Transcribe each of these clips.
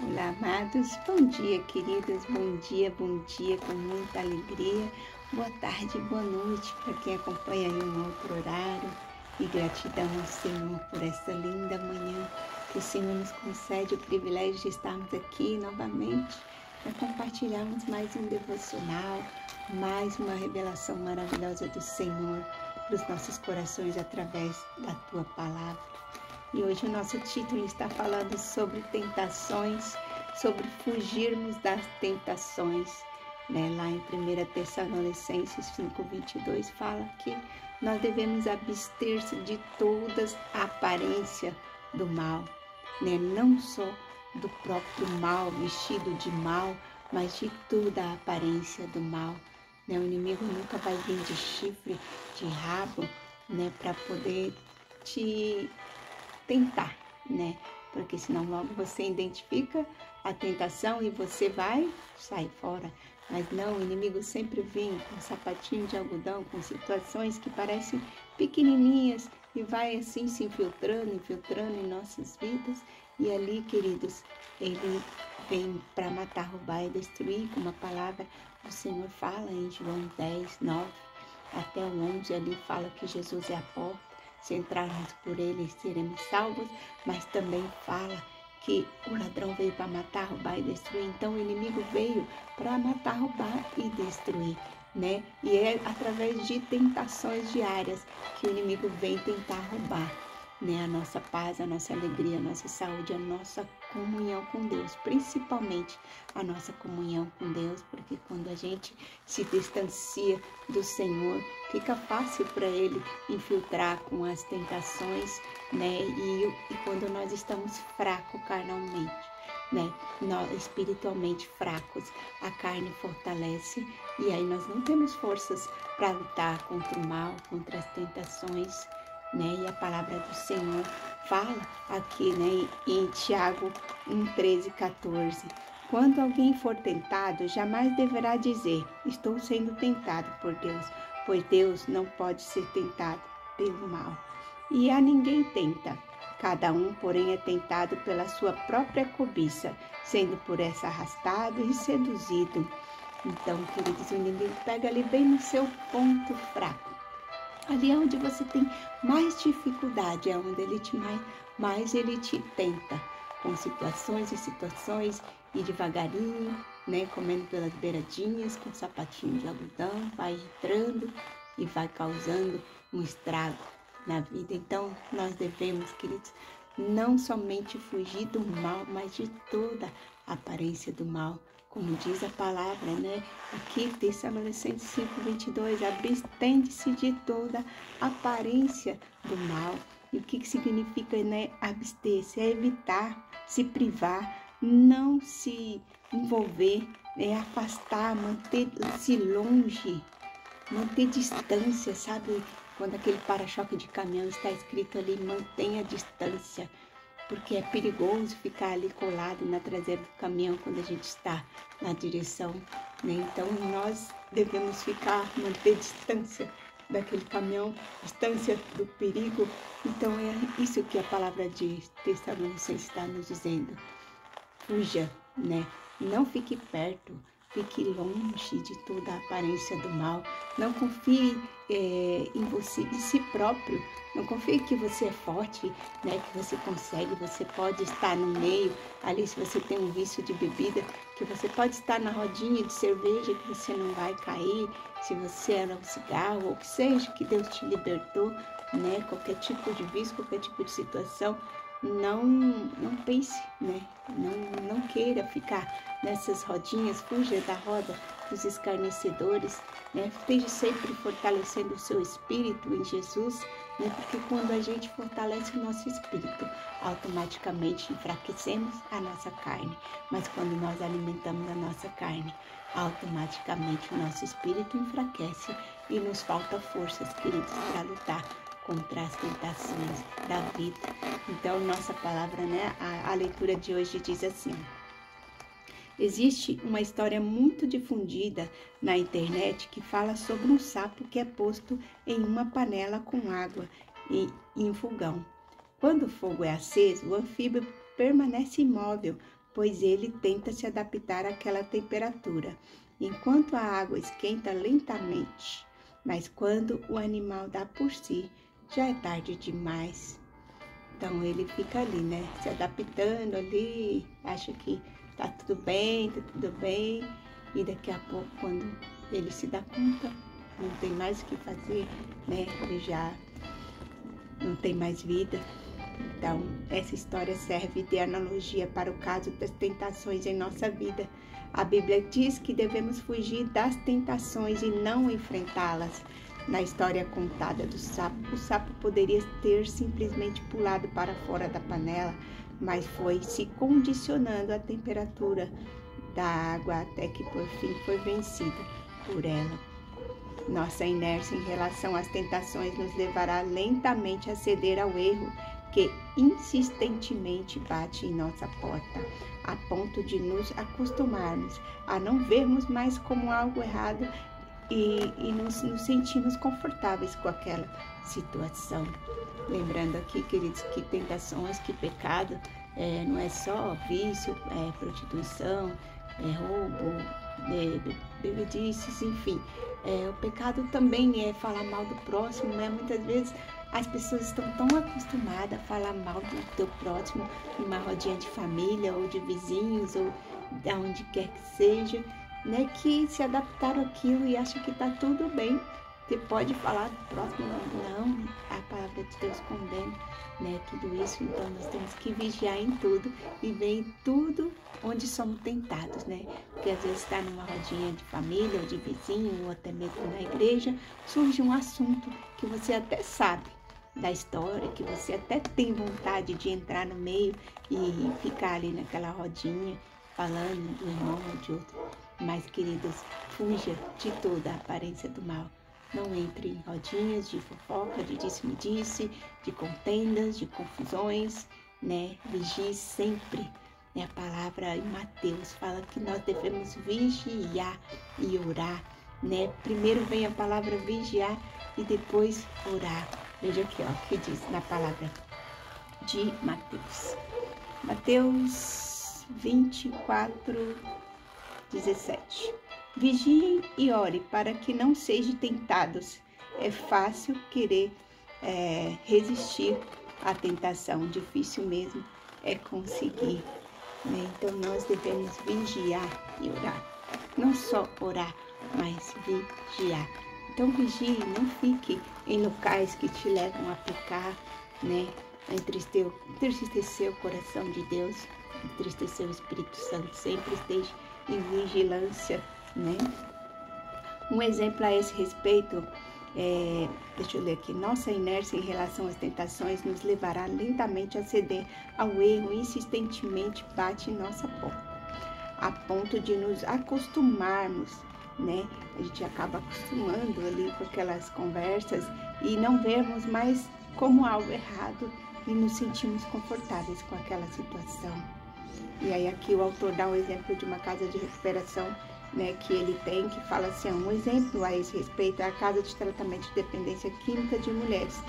Olá, amados. Bom dia, queridos. Bom dia, com muita alegria. Boa tarde, boa noite para quem acompanha em um outro horário. E gratidão ao Senhor por essa linda manhã que o Senhor nos concede o privilégio de estarmos aqui novamente para compartilharmos mais um devocional, mais uma revelação maravilhosa do Senhor para os nossos corações através da Tua Palavra. E hoje o nosso título está falando sobre tentações, sobre fugirmos das tentações. Lá em 1 Tessalonicenses 5:22 fala que nós devemos abster-se de todas a aparência do mal, não só do próprio mal, vestido de mal, mas de toda a aparência do mal. O inimigo nunca vai vir de chifre, de rabo, para poder te tentar, porque senão logo você identifica a tentação e você vai sair fora. Mas não, o inimigo sempre vem com sapatinho de algodão, com situações que parecem pequenininhas e vai assim se infiltrando em nossas vidas. E ali, queridos, ele vem para matar, roubar e destruir, como a palavra do Senhor fala em João 10:9 até o 11, ali fala que Jesus é a porta. Se entrarmos por ele, seremos salvos, mas também fala que o ladrão veio para matar, roubar e destruir. Então, o inimigo veio para matar, roubar e destruir, E é através de tentações diárias que o inimigo vem tentar roubar, a nossa paz, a nossa alegria, a nossa saúde, a nossa comunhão com Deus, principalmente a nossa comunhão com Deus, porque quando a gente se distancia do Senhor, fica fácil para Ele infiltrar com as tentações, E quando nós estamos fracos carnalmente, nós espiritualmente fracos, a carne fortalece e aí nós não temos forças para lutar contra o mal, contra as tentações, E a palavra do Senhor fala aqui, em Tiago 1:13-14. Quando alguém for tentado, jamais deverá dizer, estou sendo tentado por Deus, pois Deus não pode ser tentado pelo mal. E a ninguém tenta. Cada um, porém, é tentado pela sua própria cobiça, sendo por essa arrastado e seduzido. Então, queridos, o inimigo pega ali bem no seu ponto fraco. Ali é onde você tem mais dificuldade, é onde ele mais ele te tenta, com situações e devagarinho, comendo pelas beiradinhas, com sapatinho de algodão, vai entrando e vai causando um estrago na vida. Então, nós devemos, queridos, não somente fugir do mal, mas de toda a aparência do mal. Como diz a palavra, aqui, Tessalonicenses 5:22, abstende-se de toda aparência do mal. E o que significa, abster-se? É evitar, se privar, não se envolver, afastar, manter-se longe, manter distância, sabe? Quando aquele para-choque de caminhão está escrito ali, mantenha distância, porque é perigoso ficar ali colado na traseira do caminhão quando a gente está na direção, Então, nós devemos manter distância daquele caminhão, distância do perigo. Então, é isso que a palavra de Tessalonicenses está nos dizendo. Fuja, Não fique perto, fique longe de toda a aparência do mal. Não confie em você, em si próprio. Não confie que você é forte, que você consegue, você pode estar no meio. Ali, se você tem um vício de bebida, que você pode estar na rodinha de cerveja, que você não vai cair. Se você era um cigarro, ou que seja, que Deus te libertou, Qualquer tipo de vício, qualquer tipo de situação. Não pense, não queira ficar nessas rodinhas, fuja da roda dos escarnecedores, Esteja sempre fortalecendo o seu espírito em Jesus, porque quando a gente fortalece o nosso espírito, automaticamente enfraquecemos a nossa carne, mas quando nós alimentamos a nossa carne, automaticamente o nosso espírito enfraquece e nos falta forças, queridos, para lutar contra as tentações da vida. Então, nossa palavra, a leitura de hoje diz assim: existe uma história muito difundida na internet que fala sobre um sapo que é posto em uma panela com água e em um fogão. Quando o fogo é aceso, o anfíbio permanece imóvel, pois ele tenta se adaptar àquela temperatura, enquanto a água esquenta lentamente. Mas quando o animal dá por si, já é tarde demais. Então ele fica ali, né, se adaptando ali, acha que tá tudo bem, e daqui a pouco, quando ele se dá conta, não tem mais o que fazer, né, ele já não tem mais vida. Então, essa história serve de analogia para o caso das tentações em nossa vida. A Bíblia diz que devemos fugir das tentações e não enfrentá-las. Na história contada do sapo, o sapo poderia ter simplesmente pulado para fora da panela, mas foi se condicionando à temperatura da água até que por fim foi vencida por ela. Nossa inércia em relação às tentações nos levará lentamente a ceder ao erro que insistentemente bate em nossa porta, a ponto de nos acostumarmos a não vermos mais como algo errado e nos sentimos confortáveis com aquela situação. Lembrando aqui, queridos, que tentações, que pecado não é só vício, prostituição, roubo, bebedices, enfim. O pecado também é falar mal do próximo, né? Muitas vezes as pessoas estão tão acostumadas a falar mal do teu próximo numa rodinha de família ou de vizinhos ou de onde quer que seja, né, que se adaptaram àquilo e acham que está tudo bem. Você pode falar do próximo, não, a palavra de Deus condena, né, tudo isso. Então nós temos que vigiar em tudo e ver em tudo onde somos tentados, né, porque às vezes está numa rodinha de família ou de vizinho ou até mesmo na igreja, surge um assunto que você até sabe da história, que você até tem vontade de entrar no meio e ficar ali naquela rodinha falando do irmão ou de outro. Mas, queridos, fuja de toda a aparência do mal. Não entre em rodinhas de fofoca, de disse-me-disse, de contendas, de confusões, né? Vigie sempre. A palavra em Mateus fala que nós devemos vigiar e orar, né? Primeiro vem a palavra vigiar e depois orar. Veja aqui, ó, que diz na palavra de Mateus. Mateus 24, 17. Vigiem e ore para que não sejam tentados. É fácil querer resistir à tentação, difícil mesmo é conseguir, né? Então nós devemos vigiar e orar. Não só orar, mas vigiar. Então vigie, não fique em locais que te levam a pecar, né? Entristecer o coração de Deus, entristecer o Espírito Santo. Sempre esteja em vigilância, né? Um exemplo a esse respeito deixa eu ler aqui. Nossa inércia em relação às tentações nos levará lentamente a ceder ao erro e insistentemente bate em nossa porta, a ponto de nos acostumarmos, né? A gente acaba acostumando ali com aquelas conversas e não vermos mais como algo errado e nos sentimos confortáveis com aquela situação. E aí aqui o autor dá um exemplo de uma casa de recuperação, né, que ele tem, que fala assim, um exemplo a esse respeito é a casa de tratamento de dependência química de mulheres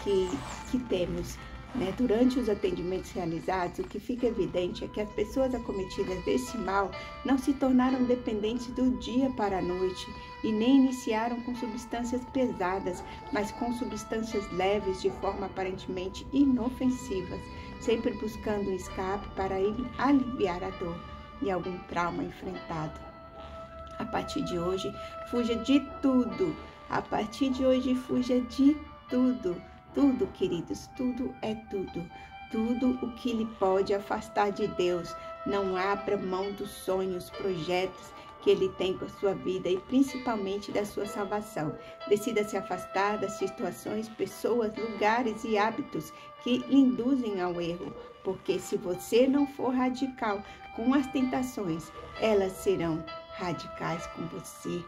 que temos, né? Durante os atendimentos realizados, o que fica evidente é que as pessoas acometidas desse mal não se tornaram dependentes do dia para a noite e nem iniciaram com substâncias pesadas, mas com substâncias leves de forma aparentemente inofensivas, sempre buscando um escape para aliviar a dor e algum trauma enfrentado. A partir de hoje, fuja de tudo. A partir de hoje, fuja de tudo. Tudo, queridos, tudo é tudo. Tudo o que lhe pode afastar de Deus. Não abra mão dos sonhos, projetos que Ele tem com a sua vida e principalmente da sua salvação. Decida se afastar das situações, pessoas, lugares e hábitos que lhe induzem ao erro, porque se você não for radical com as tentações, elas serão radicais com você.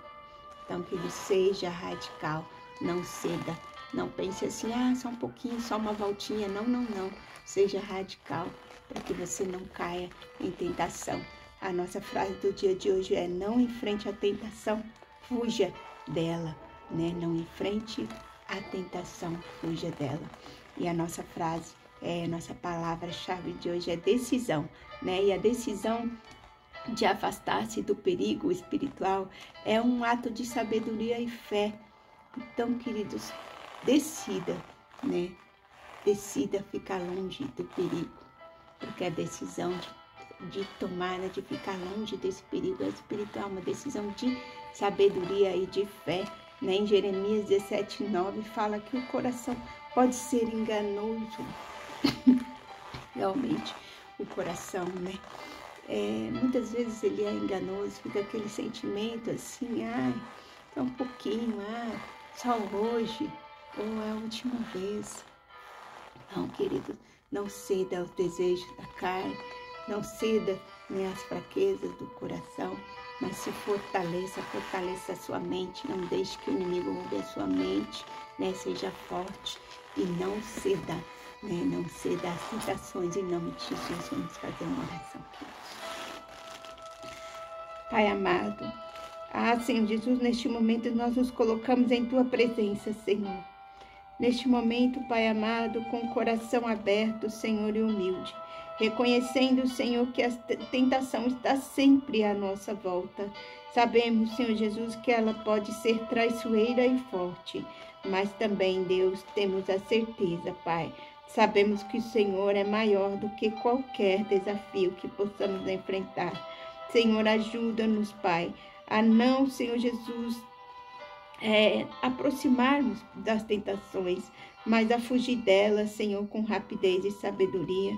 Então, que ele seja radical, não ceda, não pense assim, só um pouquinho, só uma voltinha, não. Seja radical para que você não caia em tentação. A nossa frase do dia de hoje é: não enfrente a tentação, fuja dela, né? Não enfrente a tentação, fuja dela. E a nossa frase Nossa palavra-chave de hoje é decisão, né? E a decisão de afastar-se do perigo espiritual é um ato de sabedoria e fé. Então, queridos, decida, né? Decida ficar longe do perigo, porque a decisão de tomar, né, de ficar longe desse perigo espiritual, uma decisão de sabedoria e de fé, né? Em Jeremias 17:9 fala que o coração pode ser enganoso. Realmente, o coração, né? Muitas vezes ele é enganoso, fica aquele sentimento assim, só um pouquinho, só hoje, ou é a última vez. Não, querido, não ceda aos desejos da carne, não ceda nem às fraquezas do coração, mas se fortaleça a sua mente, não deixe que o inimigo roube a sua mente, né? Seja forte e não ceda, né? Não ceda às tentações. Em nome de Jesus, vamos fazer uma oração aqui. Pai amado, Senhor Jesus, neste momento nós nos colocamos em Tua presença, Senhor. Neste momento, Pai amado, com o coração aberto, Senhor, e humilde, reconhecendo, Senhor, que a tentação está sempre à nossa volta. Sabemos, Senhor Jesus, que ela pode ser traiçoeira e forte, mas também, Deus, temos a certeza, Pai. Sabemos que o Senhor é maior do que qualquer desafio que possamos enfrentar. Senhor, ajuda-nos, Pai, a não, Senhor Jesus, aproximarmos das tentações, mas a fugir delas, Senhor, com rapidez e sabedoria.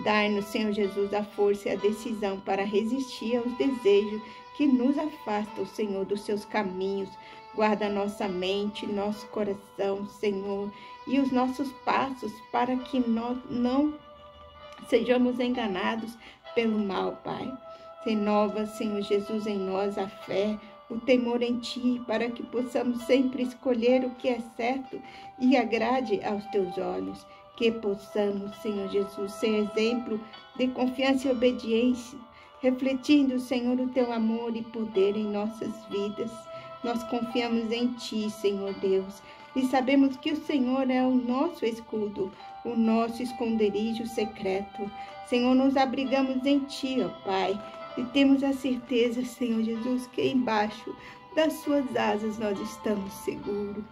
Dai-nos, Senhor Jesus, a força e a decisão para resistir aos desejos que nos afastam, Senhor, dos seus caminhos. Guarda nossa mente, nosso coração, Senhor, e os nossos passos para que nós não sejamos enganados pelo mal, Pai. Renova, Senhor Jesus, em nós a fé, o temor em Ti, para que possamos sempre escolher o que é certo e agrade aos Teus olhos. Que possamos, Senhor Jesus, ser exemplo de confiança e obediência, refletindo, Senhor, o Teu amor e poder em nossas vidas. Nós confiamos em Ti, Senhor Deus, e sabemos que o Senhor é o nosso escudo, o nosso esconderijo secreto. Senhor, nos abrigamos em Ti, ó Pai, e temos a certeza, Senhor Jesus, que embaixo das Suas asas nós estamos seguros.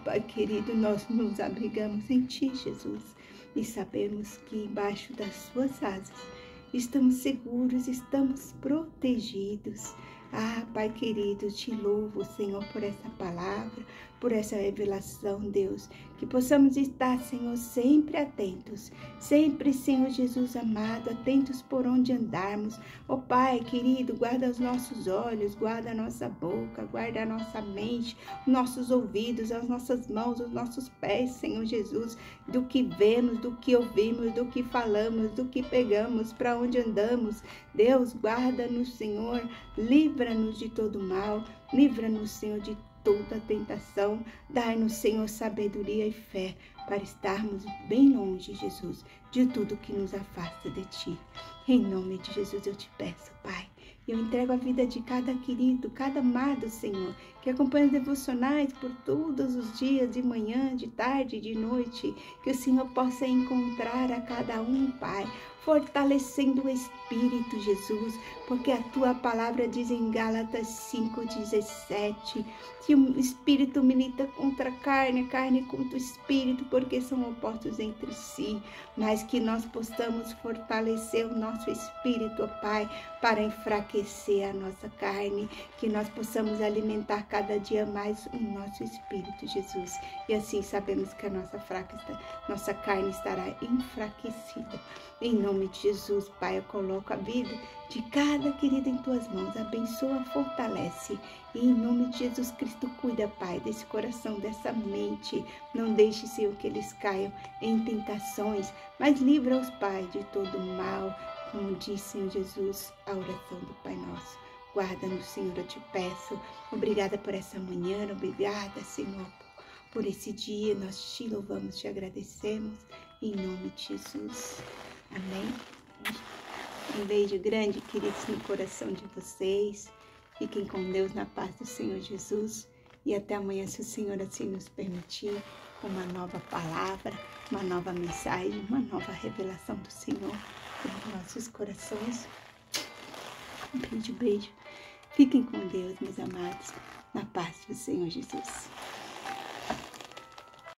Pai querido, nós nos abrigamos em Ti, Jesus, e sabemos que embaixo das Suas asas estamos seguros, estamos protegidos. Pai querido, Te louvo, Senhor, por essa palavra, por essa revelação, Deus, que possamos estar, Senhor, sempre atentos, sempre, Senhor Jesus amado, atentos por onde andarmos. Pai querido, guarda os nossos olhos, guarda a nossa boca, guarda a nossa mente, nossos ouvidos, as nossas mãos, os nossos pés, Senhor Jesus, do que vemos, do que ouvimos, do que falamos, do que pegamos, para onde andamos. Deus, guarda-nos, Senhor, livra-nos de todo mal, livra-nos, Senhor, de toda tentação. Dai-nos, Senhor, sabedoria e fé para estarmos bem longe, Jesus, de tudo que nos afasta de Ti. Em nome de Jesus eu te peço, Pai. Eu entrego a vida de cada querido, cada amado, Senhor, que acompanha os devocionais por todos os dias, de manhã, de tarde, de noite. Que o Senhor possa encontrar a cada um, Pai, fortalecendo o Espírito, Jesus, porque a Tua palavra diz em Gálatas 5:17, que o Espírito milita contra a carne contra o Espírito, porque são opostos entre si, mas que nós possamos fortalecer o nosso Espírito, ó Pai, para enfraquecer a nossa carne, que nós possamos alimentar cada dia mais o nosso Espírito, Jesus, e assim sabemos que a nossa carne estará enfraquecida. Em nome de Jesus, Pai, eu coloco a vida de cada querido em Tuas mãos, abençoa, fortalece, e em nome de Jesus Cristo, cuida, Pai, desse coração, dessa mente, não deixe, Senhor, que eles caiam em tentações, mas livra-os, Pai, de todo mal, como diz, Senhor Jesus, a oração do Pai Nosso. Guarda-nos, Senhor, eu te peço. Obrigada por essa manhã, obrigada, Senhor, por esse dia. Nós te louvamos, te agradecemos, em nome de Jesus. Amém. Um beijo grande, queridos, no coração de vocês. Fiquem com Deus na paz do Senhor Jesus. E até amanhã, se o Senhor assim nos permitir, com uma nova palavra. uma nova mensagem, uma nova revelação do Senhor para nossos corações. Um beijo, beijo. Fiquem com Deus, meus amados, na paz do Senhor Jesus.